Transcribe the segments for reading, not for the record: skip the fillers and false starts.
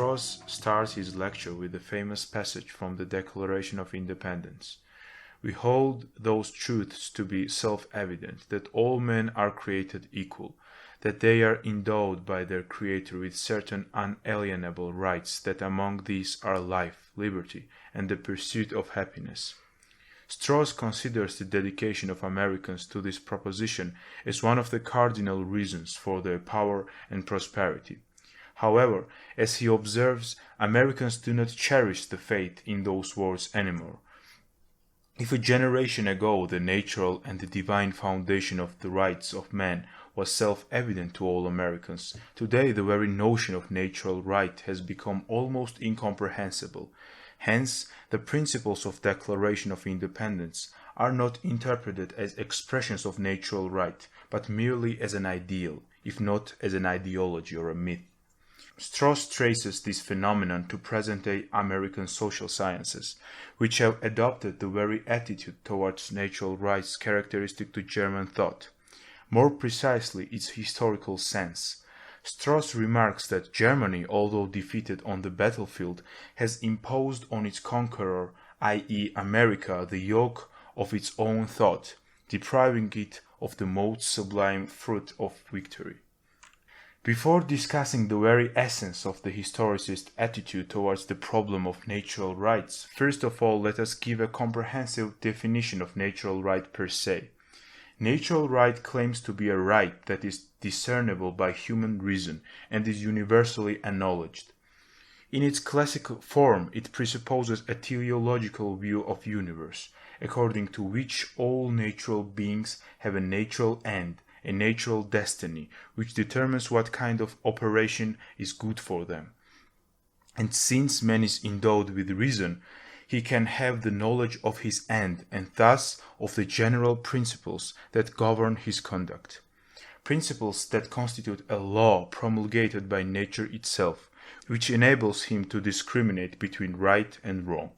Strauss starts his lecture with the famous passage from the Declaration of Independence. We hold those truths to be self-evident, that all men are created equal, that they are endowed by their Creator with certain unalienable rights, that among these are life, liberty, and the pursuit of happiness. Strauss considers the dedication of Americans to this proposition as one of the cardinal reasons for their power and prosperity. However, as he observes, Americans do not cherish the faith in those words anymore. If a generation ago the natural and the divine foundation of the rights of man was self-evident to all Americans, today the very notion of natural right has become almost incomprehensible. Hence, the principles of Declaration of Independence are not interpreted as expressions of natural right, but merely as an ideal, if not as an ideology or a myth. Strauss traces this phenomenon to present-day American social sciences, which have adopted the very attitude towards natural rights characteristic to German thought, more precisely its historical sense. Strauss remarks that Germany, although defeated on the battlefield, has imposed on its conqueror, i.e. America, the yoke of its own thought, depriving it of the most sublime fruit of victory. Before discussing the very essence of the historicist attitude towards the problem of natural rights, first of all let us give a comprehensive definition of natural right per se. Natural right claims to be a right that is discernible by human reason and is universally acknowledged. In its classical form, it presupposes a teleological view of the universe, according to which all natural beings have a natural end, a natural destiny, which determines what kind of operation is good for them. And since man is endowed with reason, he can have the knowledge of his end and thus of the general principles that govern his conduct. Principles that constitute a law promulgated by nature itself, which enables him to discriminate between right and wrong.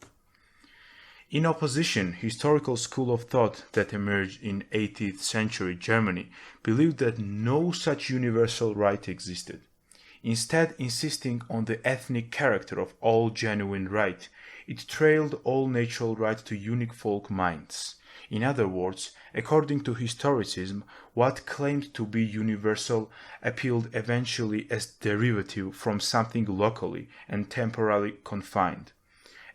In opposition, historical school of thought that emerged in 18th century Germany believed that no such universal right existed. Instead, insisting on the ethnic character of all genuine right, it trailed all natural right to unique folk minds. In other words, according to historicism, what claimed to be universal appealed eventually as derivative from something locally and temporally confined.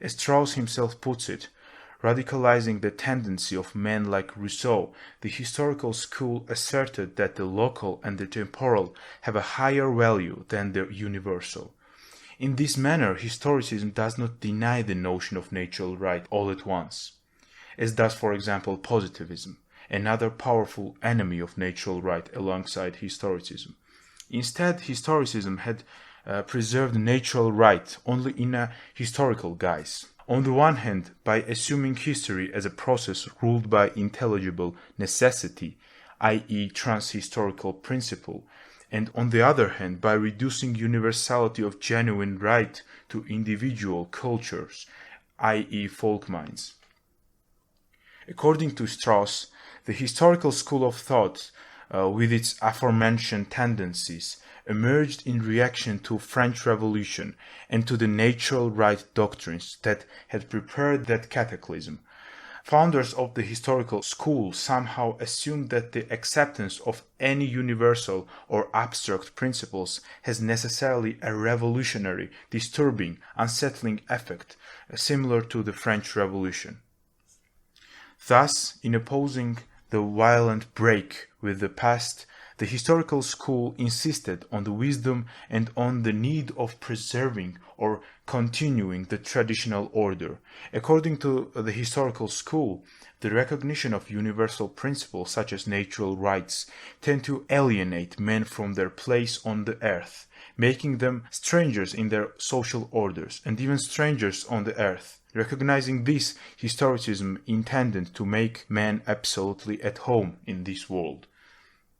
As Strauss himself puts it, radicalizing the tendency of men like Rousseau, the historical school asserted that the local and the temporal have a higher value than the universal. In this manner, historicism does not deny the notion of natural right all at once, as does, for example, positivism, another powerful enemy of natural right alongside historicism. Instead, historicism had preserved natural right only in a historical guise. On the one hand, by assuming history as a process ruled by intelligible necessity, i.e. trans-historical principle, and on the other hand, by reducing universality of genuine right to individual cultures, i.e. folk minds. According to Strauss, the historical school of thought, with its aforementioned tendencies, emerged in reaction to French Revolution and to the natural right doctrines that had prepared that cataclysm. Founders of the historical school somehow assumed that the acceptance of any universal or abstract principles has necessarily a revolutionary, disturbing, unsettling effect, similar to the French Revolution. Thus, in opposing the violent break with the past, the historical school insisted on the wisdom and on the need of preserving or continuing the traditional order. According to the historical school, the recognition of universal principles such as natural rights tend to alienate men from their place on the earth, making them strangers in their social orders and even strangers on the earth. Recognizing this, historicism intended to make man absolutely at home in this world.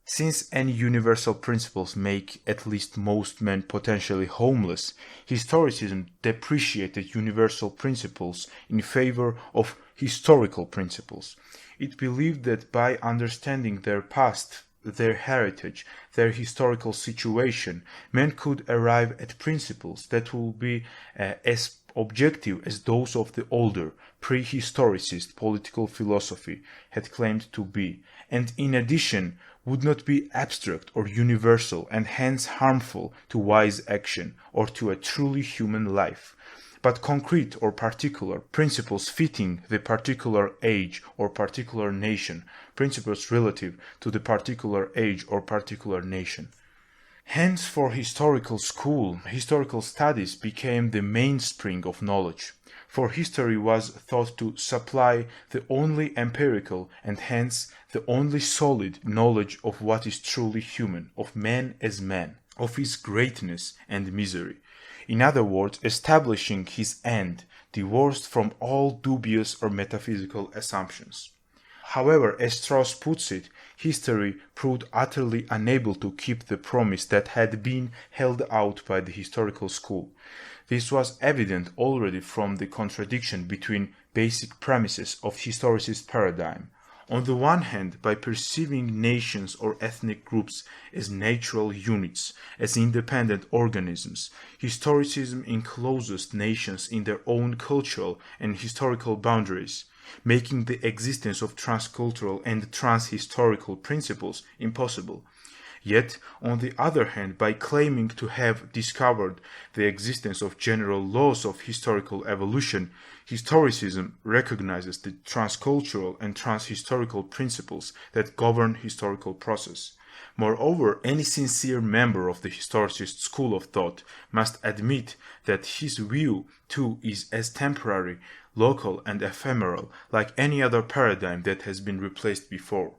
Since any universal principles make at least most men potentially homeless, historicism depreciated universal principles in favor of historical principles. It believed that by understanding their past, their heritage, their historical situation, men could arrive at principles that will be as objective as those of the older, prehistoricist political philosophy had claimed to be, and in addition would not be abstract or universal and hence harmful to wise action or to a truly human life, but concrete or particular principles fitting the particular age or particular nation, principles relative to the particular age or particular nation. Hence, for historical school, historical studies became the mainspring of knowledge, for history was thought to supply the only empirical and hence the only solid knowledge of what is truly human, of man as man, of his greatness and misery. In other words, establishing his end, divorced from all dubious or metaphysical assumptions. However, as Strauss puts it, history proved utterly unable to keep the promise that had been held out by the historical school. This was evident already from the contradiction between basic premises of historicist paradigm. On the one hand, by perceiving nations or ethnic groups as natural units, as independent organisms, historicism encloses nations in their own cultural and historical boundaries, making the existence of transcultural and transhistorical principles impossible. Yet, on the other hand, by claiming to have discovered the existence of general laws of historical evolution, historicism recognizes the transcultural and transhistorical principles that govern historical process. Moreover, any sincere member of the historicist school of thought must admit that his view, too, is as temporary, local, and ephemeral, like any other paradigm that has been replaced before.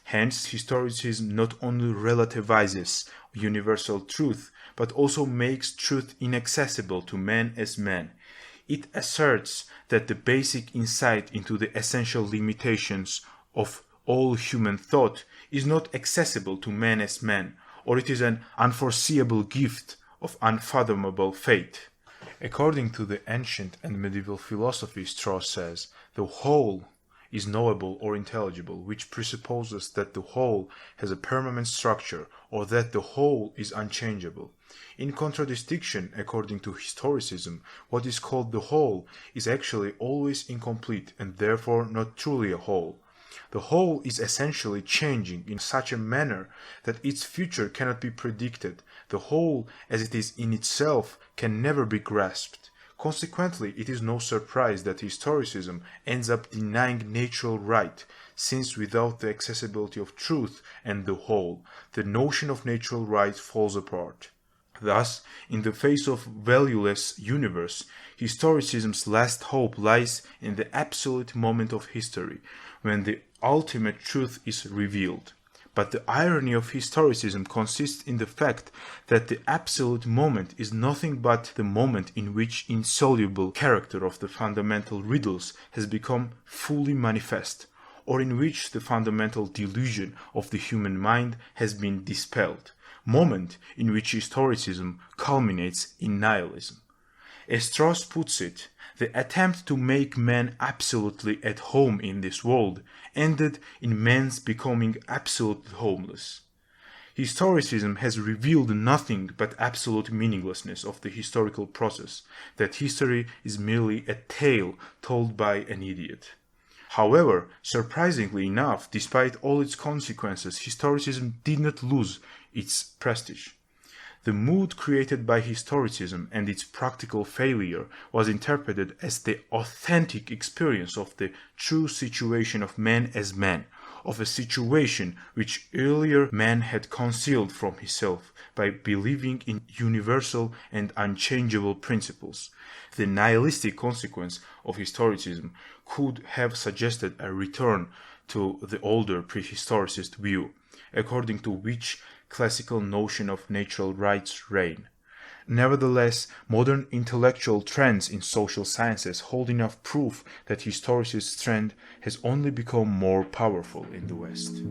Hence, historicism not only relativizes universal truth, but also makes truth inaccessible to man as man. It asserts that the basic insight into the essential limitations of all human thought is not accessible to man as man, or it is an unforeseeable gift of unfathomable fate. According to the ancient and medieval philosophy, Strauss says, the whole is knowable or intelligible, which presupposes that the whole has a permanent structure or that the whole is unchangeable. In contradistinction, according to historicism, what is called the whole is actually always incomplete and therefore not truly a whole. The whole is essentially changing in such a manner that its future cannot be predicted. The whole, as it is in itself, can never be grasped. Consequently, it is no surprise that historicism ends up denying natural right, since without the accessibility of truth and the whole, the notion of natural right falls apart. Thus, in the face of valueless universe, historicism's last hope lies in the absolute moment of history, when the ultimate truth is revealed. But the irony of historicism consists in the fact that the absolute moment is nothing but the moment in which insoluble character of the fundamental riddles has become fully manifest, or in which the fundamental delusion of the human mind has been dispelled, moment in which historicism culminates in nihilism. As Strauss puts it, the attempt to make man absolutely at home in this world ended in man's becoming absolutely homeless. Historicism has revealed nothing but absolute meaninglessness of the historical process, that history is merely a tale told by an idiot. However, surprisingly enough, despite all its consequences, historicism did not lose its prestige. The mood created by historicism and its practical failure was interpreted as the authentic experience of the true situation of man as man, of a situation which earlier man had concealed from himself by believing in universal and unchangeable principles. The nihilistic consequence of historicism could have suggested a return to the older prehistoricist view, according to which classical notion of natural rights reign. Nevertheless, modern intellectual trends in social sciences hold enough proof that historicist trend has only become more powerful in the West.